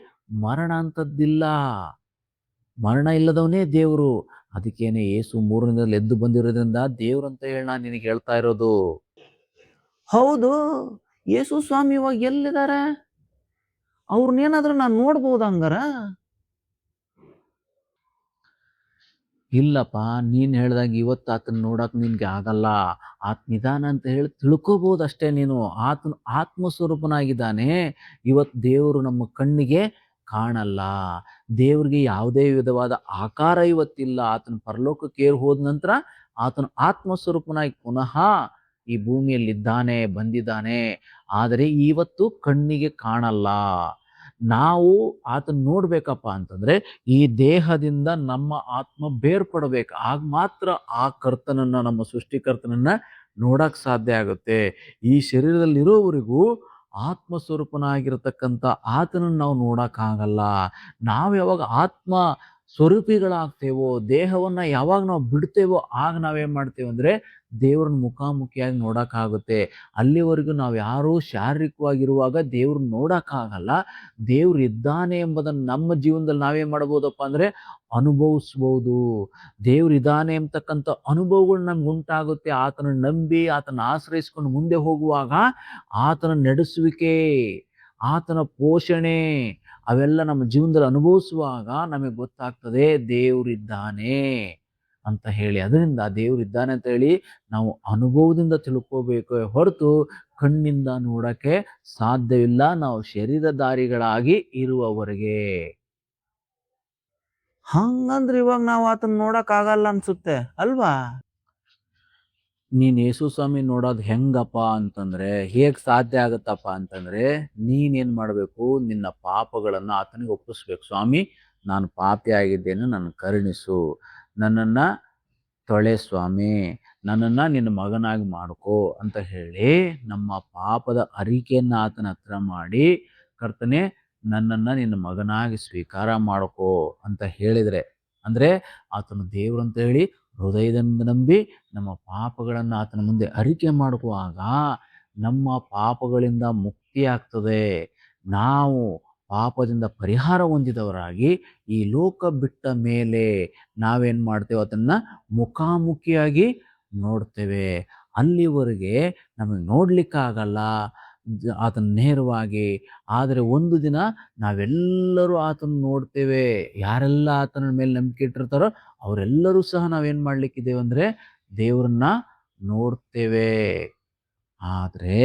ಮರಣ ಅಂತದ್ದಿಲ್ಲ, ಮರಣ ಇಲ್ಲದವನೇ ದೇವರು. ಅದಕ್ಕೇನೆ ಯೇಸು 3ನೇ ದಿನದಲ್ಲಿ ಎದ್ದು ಬಂದಿರೋದ್ರಿಂದ ದೇವ್ರು ಅಂತ ಹೇಳಿ ನಾನು ನಿನಗೆ ಹೇಳ್ತಾ ಇರೋದು. ಹೌದು, ಯೇಸು ಸ್ವಾಮಿ ಇವಾಗ ಎಲ್ಲಿದ್ದಾರೆ? ಅವ್ರನ್ನೇನಾದ್ರೂ ನಾನು ನೋಡ್ಬೋದು ಹಂಗಾರ? ಇಲ್ಲಪ್ಪ, ನೀನ್ ಹೇಳ್ದಾಗ ಇವತ್ತು ಆತನ ನೋಡಕ್ ನಿನ್ಗೆ ಆಗಲ್ಲ. ಆತ ನಿಧಾನ ಅಂತ ಹೇಳಿ ತಿಳ್ಕೋಬಹುದು ಅಷ್ಟೇ ನೀನು. ಆತನು ಆತ್ಮಸ್ವರೂಪನಾಗಿದ್ದಾನೆ. ಇವತ್ತು ದೇವರು ನಮ್ಮ ಕಣ್ಣಿಗೆ ಕಾಣಲ್ಲ. ದೇವ್ರಿಗೆ ಯಾವುದೇ ವಿಧವಾದ ಆಕಾರ ಇವತ್ತಿಲ್ಲ. ಆತನ ಪರಲೋಕಕ್ಕೇರಿ ಹೋದ ನಂತರ ಆತನು ಆತ್ಮಸ್ವರೂಪನಾಗಿ ಪುನಃ ಈ ಭೂಮಿಯಲ್ಲಿದ್ದಾನೆ, ಬಂದಿದ್ದಾನೆ. ಆದರೆ ಇವತ್ತು ಕಣ್ಣಿಗೆ ಕಾಣಲ್ಲ. ನಾವು ಆತನ ನೋಡ್ಬೇಕಪ್ಪ ಅಂತಂದ್ರೆ ಈ ದೇಹದಿಂದ ನಮ್ಮ ಆತ್ಮ ಬೇರ್ಪಡಬೇಕು. ಆಗ ಮಾತ್ರ ಆ ಕರ್ತನನ್ನ, ನಮ್ಮ ಸೃಷ್ಟಿಕರ್ತನನ್ನ ನೋಡಕ್ ಸಾಧ್ಯ ಆಗುತ್ತೆ. ಈ ಶರೀರದಲ್ಲಿರೋವರೆಗೂ ಆತ್ಮಸ್ವರೂಪನಾಗಿರತಕ್ಕಂಥ ಆತನನ್ನು ನಾವು ನೋಡಕ್ಕಾಗಲ್ಲ. ನಾವು ಯಾವಾಗ ಆತ್ಮ ಸ್ವರೂಪಿಗಳಾಗ್ತೇವೋ, ದೇಹವನ್ನ ಯಾವಾಗ ನಾವು ಬಿಡ್ತೇವೋ ಆಗ ನಾವೇನ್ ಮಾಡ್ತೇವೆ ಅಂದ್ರೆ ದೇವ್ರನ್ನ ಮುಖಾಮುಖಿಯಾಗಿ ನೋಡಕ್ಕಾಗುತ್ತೆ. ಅಲ್ಲಿವರೆಗೂ ನಾವು ಯಾರೂ ಶಾರೀರಿಕವಾಗಿರುವಾಗ ದೇವ್ರನ್ನ ನೋಡಕ್ಕಾಗಲ್ಲ. ದೇವ್ರು ಇದ್ದಾನೆ ಎಂಬುದನ್ನು ನಮ್ಮ ಜೀವನದಲ್ಲಿ ನಾವೇನ್ ಮಾಡ್ಬೋದಪ್ಪ ಅಂದ್ರೆ ಅನುಭವಿಸ್ಬೋದು. ದೇವ್ರು ಇದ್ದಾನೆ ಎಂಬತಕ್ಕಂಥ ಅನುಭವಗಳು ನಮ್ಗೆ ಉಂಟಾಗುತ್ತೆ. ಆತನ ನಂಬಿ ಆತನ ಆಶ್ರಯಿಸ್ಕೊಂಡು ಮುಂದೆ ಹೋಗುವಾಗ ಆತನ ನಡೆಸುವಿಕೆ, ಆತನ ಪೋಷಣೆ ಅವೆಲ್ಲ ನಮ್ಮ ಜೀವನದಲ್ಲಿ ಅನುಭವಿಸುವಾಗ ನಮಗೆ ಗೊತ್ತಾಗ್ತದೆ ದೇವ್ರಿದ್ದಾನೆ ಅಂತ ಹೇಳಿ. ಅದರಿಂದ ದೇವ್ರಿದ್ದಾನೆ ಅಂತ ಹೇಳಿ ನಾವು ಅನುಭವದಿಂದ ತಿಳ್ಕೋಬೇಕು ಹೊರತು ಕಣ್ಣಿಂದ ನೋಡಕ್ಕೆ ಸಾಧ್ಯವಿಲ್ಲ, ನಾವು ಶರೀರಧಾರಿಗಳಾಗಿ ಇರುವವರೆಗೆ. ಹಂಗಂದ್ರೆ ಇವಾಗ ನಾವು ಆತನ ನೋಡಕ್ ಆಗಲ್ಲ ಅನ್ಸುತ್ತೆ ಅಲ್ವಾ? ನೀನ್ ಯೇಸು ಸ್ವಾಮಿ ನೋಡೋದು ಹೆಂಗಪ್ಪ ಅಂತಂದ್ರೆ, ಹೇಗ್ ಸಾಧ್ಯ ಆಗತ್ತಪ್ಪ ಅಂತಂದ್ರೆ, ನೀನೇನ್ ಮಾಡ್ಬೇಕು, ನಿನ್ನ ಪಾಪಗಳನ್ನ ಆತನಿಗೆ ಒಪ್ಪಿಸ್ಬೇಕು. ಸ್ವಾಮಿ, ನಾನು ಪಾಪಿ ಆಗಿದ್ದೇನೆ, ನನ್ನ ಕರುಣಿಸು, ನನ್ನನ್ನ ತೊಳೆ ಸ್ವಾಮಿ, ನನ್ನನ್ನ ನಿನ್ನ ಮಗನಾಗಿ ಮಾಡ್ಕೋ ಅಂತ ಹೇಳಿ ನಮ್ಮ ಪಾಪದ ಅರಿಕೆಯನ್ನ ಆತನ ಹತ್ರ ಮಾಡಿ, ಕರ್ತನೆ ನನ್ನನ್ನ ನಿನ್ನ ಮಗನಾಗಿ ಸ್ವೀಕಾರ ಮಾಡ್ಕೋ ಅಂತ ಹೇಳಿದ್ರೆ, ಅಂದ್ರೆ ಆತನು ದೇವ್ರು ಅಂತ ಹೇಳಿ ಹೃದಯದಿಂದ ನಂಬಿ ನಮ್ಮ ಪಾಪಗಳನ್ನು ಆತನ ಮುಂದೆ ಅರಿಕೆ ಮಾಡುವಾಗ ನಮ್ಮ ಪಾಪಗಳಿಂದ ಮುಕ್ತಿ ಆಗ್ತದೆ. ನಾವು ಪಾಪದಿಂದ ಪರಿಹಾರ ಹೊಂದಿದವರಾಗಿ ಈ ಲೋಕ ಬಿಟ್ಟ ಮೇಲೆ ನಾವೇನ್ ಮಾಡ್ತೇವೆ, ಅದನ್ನ ಮುಖಾಮುಖಿಯಾಗಿ ನೋಡ್ತೇವೆ. ಅಲ್ಲಿವರೆಗೆ ನಮಗೆ ನೋಡ್ಲಿಕ್ಕಾಗಲ್ಲ ಆತನ ನೇರವಾಗಿ. ಆದರೆ ಒಂದು ದಿನ ನಾವೆಲ್ಲರೂ ಆತನ ನೋಡ್ತೇವೆ. ಯಾರೆಲ್ಲ ಆತನ ಮೇಲೆ ನಂಬಿಕೆ ಇಟ್ಟಿರ್ತಾರೋ ಅವರೆಲ್ಲರೂ ಸಹ ನಾವೇನ್ ಮಾಡ್ಲಿಕ್ಕಿದ್ದೇವೆ ಅಂದ್ರೆ ದೇವ್ರನ್ನ ನೋಡ್ತೇವೆ. ಆದ್ರೆ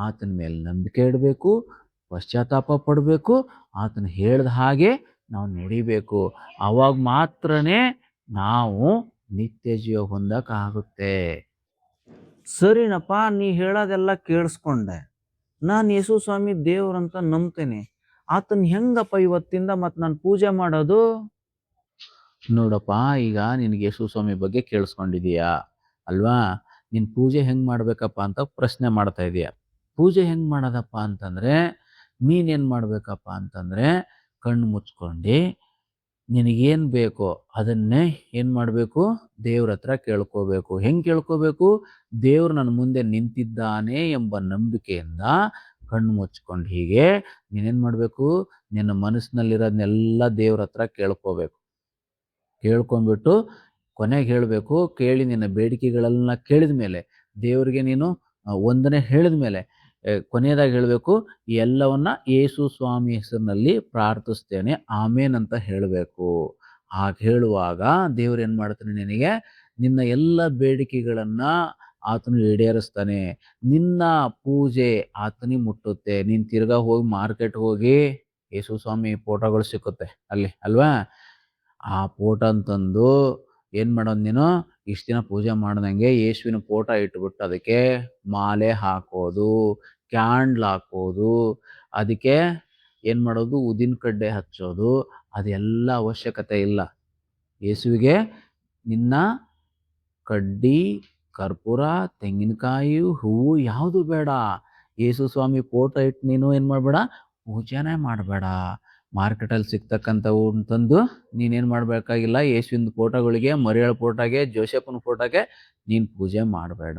ಆತನ ಮೇಲೆ ನಂಬಿಕೆ ಇಡಬೇಕು, ಪಶ್ಚಾತ್ತಾಪ ಪಡಬೇಕು, ಆತನ ಹೇಳ್ದ ಹಾಗೆ ನಾವು ನಡಿಬೇಕು. ಅವಾಗ ಮಾತ್ರನೇ ನಾವು ನಿತ್ಯ ಜೀವ ಹೊಂದಕ್ಕಾಗುತ್ತೆ. ಸರಿನಪ್ಪ, ನೀ ಹೇಳೋದೆಲ್ಲ ಕೇಳಿಸ್ಕೊಂಡೆ. ನಾನು ಯೇಸು ಸ್ವಾಮಿ ದೇವ್ರಂತ ನಂಬ್ತೇನೆ. ಆತನ ಹೆಂಗಪ್ಪ ಇವತ್ತಿಂದ ಮತ್ತೆ ನಾನು ಪೂಜೆ ಮಾಡೋದು? ನೋಡಪ್ಪ, ಈಗ ನಿನಗೆ ಯೇಸು ಸ್ವಾಮಿ ಬಗ್ಗೆ ಕೇಳಿಸ್ಕೊಂಡಿದೀಯಾ ಅಲ್ವಾ? ನಿನ್ ಪೂಜೆ ಹೆಂಗ್ ಮಾಡ್ಬೇಕಪ್ಪ ಅಂತ ಪ್ರಶ್ನೆ ಮಾಡ್ತಾ ಇದೀಯ. ಪೂಜೆ ಹೆಂಗ್ ಮಾಡೋದಪ್ಪ ಅಂತಂದ್ರೆ ನೀನೇನ್ ಮಾಡ್ಬೇಕಪ್ಪ ಅಂತಂದ್ರೆ ಕಣ್ಣು ಮುಚ್ಕೊಂಡು ನಿನಗೇನ್ ಬೇಕೋ ಅದನ್ನೇ ಏನ್ ಮಾಡ್ಬೇಕು, ದೇವ್ರ ಹತ್ರ ಕೇಳ್ಕೋಬೇಕು. ಹೆಂಗ್ ಕೇಳ್ಕೋಬೇಕು? ದೇವ್ರು ನನ್ನ ಮುಂದೆ ನಿಂತಿದ್ದಾನೆ ಎಂಬ ನಂಬಿಕೆಯಿಂದ ಕಣ್ಣು ಮುಚ್ಕೊಂಡು ಹೀಗೆ ನೀನೇನ್ ಮಾಡ್ಬೇಕು, ನಿನ್ನ ಮನಸ್ಸಿನಲ್ಲಿರೋದನ್ನೆಲ್ಲ ದೇವ್ರ ಹತ್ರ ಕೇಳ್ಕೋಬೇಕು. ಕೇಳ್ಕೊಂಡ್ಬಿಟ್ಟು ಕೊನೆಗೆ ಹೇಳ್ಬೇಕು, ಕೇಳಿ ನಿನ್ನ ಬೇಡಿಕೆಗಳೆಲ್ಲ ಕೇಳಿದ ಮೇಲೆ ದೇವ್ರಿಗೆ ನೀನು ಒಂದನೇ ಹೇಳಿದ ಮೇಲೆ ಕೊನೆಯದಾಗಿ ಹೇಳಬೇಕು, ಎಲ್ಲವನ್ನ ಯೇಸು ಸ್ವಾಮಿ ಹೆಸರಿನಲ್ಲಿ ಪ್ರಾರ್ಥಿಸ್ತೇನೆ ಆಮೇನ್ ಅಂತ ಹೇಳಬೇಕು. ಹಾಗೆ ಹೇಳುವಾಗ ದೇವ್ರು ಏನ್ ಮಾಡ್ತಾನೆ, ನಿನಗೆ ನಿನ್ನ ಎಲ್ಲ ಬೇಡಿಕೆಗಳನ್ನ ಆತನು ಈಡೇರಿಸ್ತಾನೆ. ನಿನ್ನ ಪೂಜೆ ಆತನಿಗೆ ಮುಟ್ಟುತ್ತೆ. ನೀನ್ ತಿರ್ಗಾ ಹೋಗಿ ಮಾರ್ಕೆಟ್ ಹೋಗಿ ಯೇಸು ಸ್ವಾಮಿ ಫೋಟೋಗಳು ಸಿಕ್ಕುತ್ತೆ ಅಲ್ಲಿ ಅಲ್ವಾ? ಆ ಫೋಟೋ ಅಂತಂದು ಏನ್ ಮಾಡೋದು, ನೀನು ಇಷ್ಟ ದಿನ ಪೂಜೆ ಮಾಡ್ದಂಗೆ ಯೇಸುವಿನ ಫೋಟೋ ಇಟ್ಬಿಟ್ಟು ಅದಕ್ಕೆ ಮಾಲೆ ಹಾಕೋದು, ಕ್ಯಾಂಡ್ಲ್ ಹಾಕೋದು, ಅದಕ್ಕೆ ಏನ್ ಮಾಡೋದು, ಉದಿನ ಕಡ್ಡೆ ಹಚ್ಚೋದು, ಅದೆಲ್ಲ ಅವಶ್ಯಕತೆ ಇಲ್ಲ. ಯೇಸುವಿಗೆ ನಿನ್ನ ಕಡ್ಡಿ, ಕರ್ಪೂರ, ತೆಂಗಿನಕಾಯಿ, ಹೂವು ಯಾವುದು ಬೇಡ. ಯೇಸು ಸ್ವಾಮಿ ಫೋಟೋ ಇಟ್ಟು ನೀನು ಏನ್ ಮಾಡ್ಬೇಡ, ಪೂಜೆನೇ ಮಾಡಬೇಡ. ಮಾರ್ಕೆಟಲ್ಲಿ ಸಿಗ್ತಕ್ಕಂಥವು ಅಂತಂದು ನೀನೇನು ಮಾಡಬೇಕಾಗಿಲ್ಲ. ಯೇಸುವಿನ ಫೋಟೋಗಳಿಗೆ, ಮರಿಯಳ ಫೋಟೋಗೆ, ಜೋಸೆಫನ ಫೋಟೋಗೆ ನೀನು ಪೂಜೆ ಮಾಡಬೇಡ.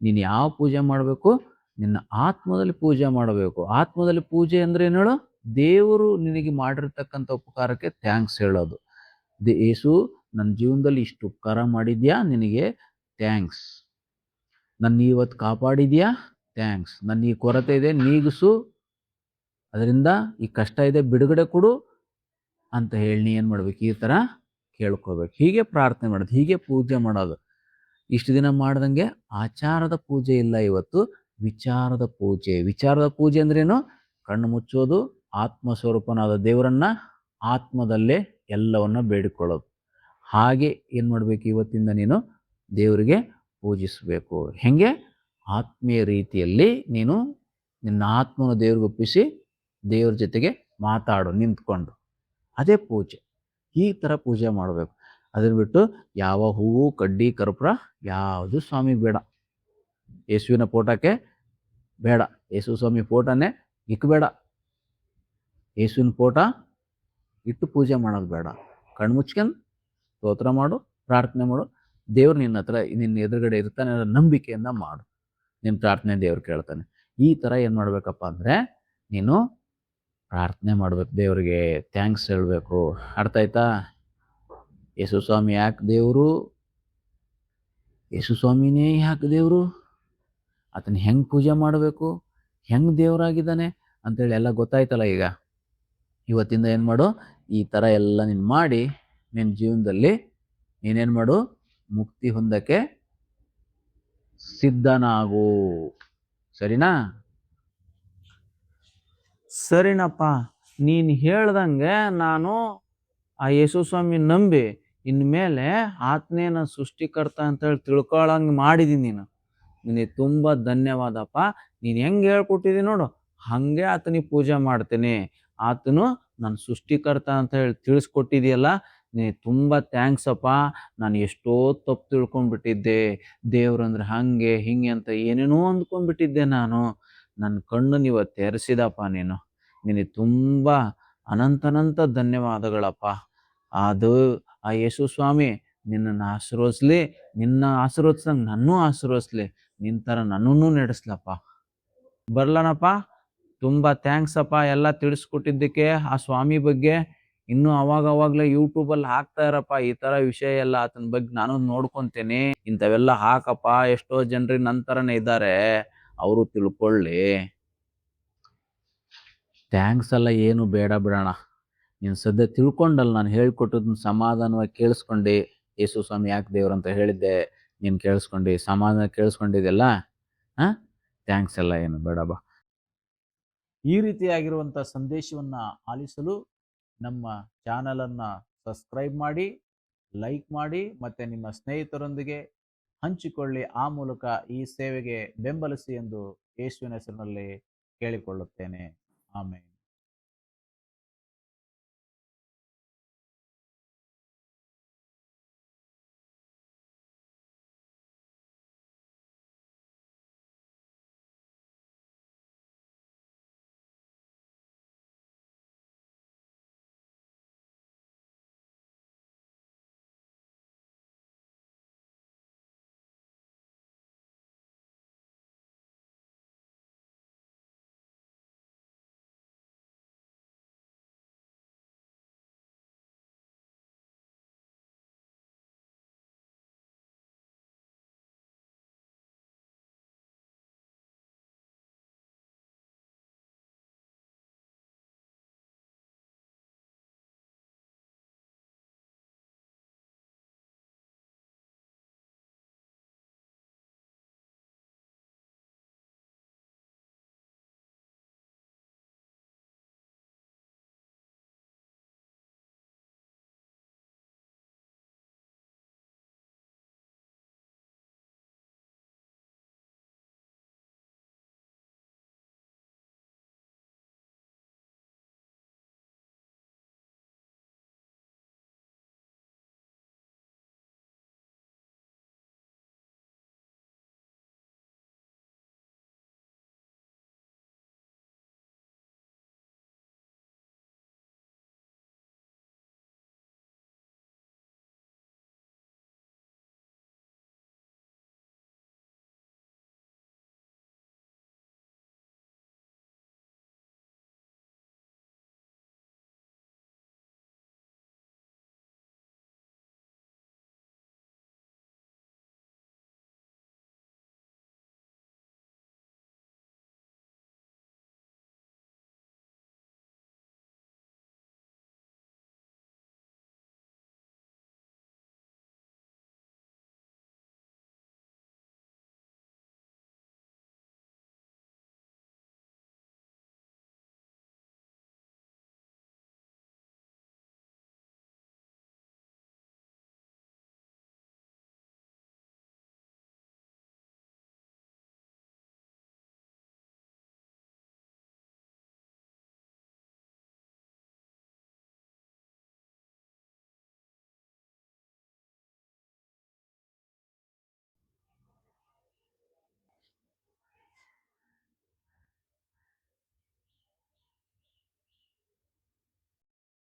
ನೀನು ಯಾವ ಪೂಜೆ ಮಾಡಬೇಕು, ನಿನ್ನ ಆತ್ಮದಲ್ಲಿ ಪೂಜೆ ಮಾಡಬೇಕು. ಆತ್ಮದಲ್ಲಿ ಪೂಜೆ ಅಂದ್ರೆ ಏನು ಹೇಳು? ದೇವರು ನಿನಗೆ ಮಾಡಿರ್ತಕ್ಕಂಥ ಉಪಕಾರಕ್ಕೆ ಥ್ಯಾಂಕ್ಸ್ ಹೇಳೋದು. ಯೇಸು, ನನ್ನ ಜೀವನದಲ್ಲಿ ಇಷ್ಟು ಉಪಕಾರ ಮಾಡಿದ್ಯಾ, ನಿನಗೆ ಥ್ಯಾಂಕ್ಸ್. ನನ್ನ ಇವತ್ತು ಕಾಪಾಡಿದ್ಯಾ, ಥ್ಯಾಂಕ್ಸ್. ನನ್ನ ಈ ಕೊರತೆ ಇದೆ ನೀಗಿಸು, ಅದರಿಂದ ಈ ಕಷ್ಟ ಇದೆ ಬಿಡುಗಡೆ ಕೊಡು ಅಂತ ಹೇಳಿ ನೀ ಏನು ಮಾಡ್ಬೇಕು, ಈ ಥರ ಕೇಳ್ಕೋಬೇಕು. ಹೀಗೆ ಪ್ರಾರ್ಥನೆ ಮಾಡೋದು, ಹೀಗೆ ಪೂಜೆ ಮಾಡೋದು. ಇಷ್ಟು ದಿನ ಮಾಡ್ದಂಗೆ ಆಚಾರದ ಪೂಜೆ ಇಲ್ಲ, ಇವತ್ತು ವಿಚಾರದ ಪೂಜೆ. ವಿಚಾರದ ಪೂಜೆ ಅಂದ್ರೇನು? ಕಣ್ಣು ಮುಚ್ಚೋದು, ಆತ್ಮಸ್ವರೂಪನಾದ ದೇವರನ್ನ ಆತ್ಮದಲ್ಲೇ ಎಲ್ಲವನ್ನ ಬೇಡಿಕೊಳ್ಳೋದು. ಹಾಗೆ ಏನು ಮಾಡಬೇಕು, ಇವತ್ತಿಂದ ನೀನು ದೇವರಿಗೆ ಪೂಜಿಸಬೇಕು. ಹೆಂಗೆ? ಆತ್ಮೀಯ ರೀತಿಯಲ್ಲಿ ನೀನು ನಿನ್ನ ಆತ್ಮನ ದೇವ್ರಿಗೆ ಒಪ್ಪಿಸಿ ದೇವ್ರ ಜೊತೆಗೆ ಮಾತಾಡು ನಿಂತ್ಕೊಂಡು. ಅದೇ ಪೂಜೆ. ಈ ಥರ ಪೂಜೆ ಮಾಡಬೇಕು. ಅದನ್ನ ಬಿಟ್ಟು ಯಾವ ಹೂವು, ಕಡ್ಡಿ, ಕರ್ಪೂರ ಯಾವುದು ಸ್ವಾಮಿ ಬೇಡ. ಯೇಸುವಿನ ಫೋಟೋಕ್ಕೆ ಬೇಡ. ಯೇಸು ಸ್ವಾಮಿ ಫೋಟೋನೇ ಇಕ್ಕಬೇಡ. ಯೇಸುವಿನ ಫೋಟೋ ಇಟ್ಟು ಪೂಜೆ ಮಾಡೋದು ಬೇಡ. ಕಣ್ಣು ಮುಚ್ಕೊಂಡು ಸ್ತೋತ್ರ ಮಾಡು, ಪ್ರಾರ್ಥನೆ ಮಾಡು. ದೇವ್ರು ನಿನ್ನ ಹತ್ರ, ನಿನ್ನ ಎದುರುಗಡೆ ಇರ್ತಾನೆ ಅನ್ನೋ ನಂಬಿಕೆಯಿಂದ ಮಾಡು. ನಿನ್ನ ಪ್ರಾರ್ಥನೆ ದೇವ್ರು ಕೇಳ್ತಾನೆ. ಈ ಥರ ಏನು ಮಾಡಬೇಕಪ್ಪ ಅಂದರೆ ನೀನು ಪ್ರಾರ್ಥನೆ ಮಾಡ್ಬೇಕು, ದೇವ್ರಿಗೆ ಥ್ಯಾಂಕ್ಸ್ ಹೇಳಬೇಕು. ಅರ್ಥ ಆಯ್ತಾ? ಯೇಸು ಸ್ವಾಮಿ ಯಾಕೆ ದೇವರು? ಯೇಸು ಸ್ವಾಮಿನೇ ಯಾಕೆ ದೇವರು? ಆತನ ಹೆಂಗೆ ಪೂಜೆ ಮಾಡಬೇಕು, ಹೆಂಗೆ ದೇವರಾಗಿದ್ದಾನೆ ಅಂತೇಳಿ ಎಲ್ಲ ಗೊತ್ತಾಯ್ತಲ್ಲ. ಈಗ ಇವತ್ತಿಂದ ಏನು ಮಾಡು, ಈ ಥರ ಎಲ್ಲ ನೀನು ಮಾಡಿ ನಿನ್ನ ಜೀವನದಲ್ಲಿ ನೀನೇನು ಮಾಡು, ಮುಕ್ತಿ ಹೊಂದಕ್ಕೆ ಸಿದ್ಧನಾಗು. ಸರಿನಾ? ಸರಿನಪ್ಪ, ನೀನು ಹೇಳ್ದಂಗೆ ನಾನು ಆ ಯೇಸು ಸ್ವಾಮಿ ನಂಬಿ ಇನ್ಮೇಲೆ ಆತ್ನೇನ ಸೃಷ್ಟಿಕರ್ತ ಅಂತೇಳಿ ತಿಳ್ಕೊಳ್ಳಂಗೆ ಮಾಡಿದ್ದೀನಿ. ನಿನಗೆ ತುಂಬ ಧನ್ಯವಾದಪ್ಪ. ನೀನು ಹೆಂಗೆ ಹೇಳ್ಕೊಟ್ಟಿದ್ದೀನಿ ನೋಡು, ಹಾಗೆ ಆತನಿಗೆ ಪೂಜೆ ಮಾಡ್ತೇನೆ. ಆತನು ನನ್ನ ಸೃಷ್ಟಿಕರ್ತ ಅಂತ ಹೇಳಿ ತಿಳಿಸ್ಕೊಟ್ಟಿದೆಯಲ್ಲ, ನಿನಗೆ ತುಂಬ ಥ್ಯಾಂಕ್ಸ್ ಅಪ್ಪ. ನಾನು ಎಷ್ಟೋ ತಪ್ಪು ತಿಳ್ಕೊಂಡ್ಬಿಟ್ಟಿದ್ದೆ. ದೇವ್ರಂದ್ರೆ ಹಾಗೆ ಹಿಂಗೆ ಅಂತ ಏನೇನೋ ಅಂದ್ಕೊಂಡ್ಬಿಟ್ಟಿದ್ದೆ ನಾನು. ನನ್ನ ಕಣ್ಣು ನೀವು ತೆರೆಸಿದಪ್ಪ ನೀನು. ನಿನಗೆ ತುಂಬ ಅನಂತನಂತ ಧನ್ಯವಾದಗಳಪ್ಪ. ಅದು ಆ ಯೇಸು ಸ್ವಾಮಿ ನಿನ್ನನ್ನು ಆಶೀರ್ವದಿಸ್ಲಿ, ನಿನ್ನ ಆಶೀರ್ವದಿಸಂಗೆ ನನ್ನೂ ಆಶೀರ್ವದಿಸ್ಲಿ, ನಿನ್ನ ಥರ ನನ್ನೂ ನಡೆಸ್ಲಪ್ಪ. ಬರ್ಲನಪ್ಪ. ತುಂಬ ಥ್ಯಾಂಕ್ಸ್ ಅಪ್ಪ ಎಲ್ಲ ತಿಳಿಸ್ಕೊಟ್ಟಿದ್ದಕ್ಕೆ ಆ ಸ್ವಾಮಿ ಬಗ್ಗೆ. ಇನ್ನು ಅವಾಗವಾಗ್ಲೇ ಯೂಟ್ಯೂಬಲ್ಲಿ ಹಾಕ್ತಾ ಇರಪ್ಪ ಈ ತರ ವಿಷಯ ಎಲ್ಲ, ಆತನ ಬಗ್ಗೆ ನಾನು ನೋಡ್ಕೊಂತೇನೆ, ಇಂಥವೆಲ್ಲ ಹಾಕಪ್ಪ, ಎಷ್ಟೋ ಜನರಿ ನಂತರನೇ ಇದ್ದಾರೆ, ಅವರು ತಿಳ್ಕೊಳ್ಳಿ. ಥ್ಯಾಂಕ್ಸ್ ಎಲ್ಲ ಏನು ಬೇಡ ಬಿಡೋಣ, ನೀನು ಸದ್ಯ ತಿಳ್ಕೊಂಡಲ್ಲ, ನಾನು ಹೇಳ್ಕೊಟ್ಟದನ್ನ ಸಮಾಧಾನವಾಗಿ ಕೇಳಿಸ್ಕೊಂಡು, ಯೇಸು ಸ್ವಾಮಿ ಯಾಕೆ ದೇವ್ರಂತ ಹೇಳಿದ್ದೆ, ನೀನು ಕೇಳಿಸ್ಕೊಂಡು ಸಮಾಧಾನ ಕೇಳಿಸ್ಕೊಂಡಿದ್ದೆಲ್ಲ, ಥ್ಯಾಂಕ್ಸ್ ಎಲ್ಲ ಏನು ಬೇಡ ಬಾ. ಈ ರೀತಿಯಾಗಿರುವಂಥ ಸಂದೇಶವನ್ನ ಆಲಿಸಲು ನಮ್ಮ ಚಾನಲನ್ನು ಸಬ್ಸ್ಕ್ರೈಬ್ ಮಾಡಿ, ಲೈಕ್ ಮಾಡಿ, ಮತ್ತು ನಿಮ್ಮ ಸ್ನೇಹಿತರೊಂದಿಗೆ ಹಂಚಿಕೊಳ್ಳಿ. ಆ ಮೂಲಕ ಈ ಸೇವೆಗೆ ಬೆಂಬಲಿಸಿ ಎಂದು ಯೇಸುವಿನ ಹೆಸರಿನಲ್ಲಿ ಕೇಳಿಕೊಳ್ಳುತ್ತೇನೆ. ಆಮೇಲೆ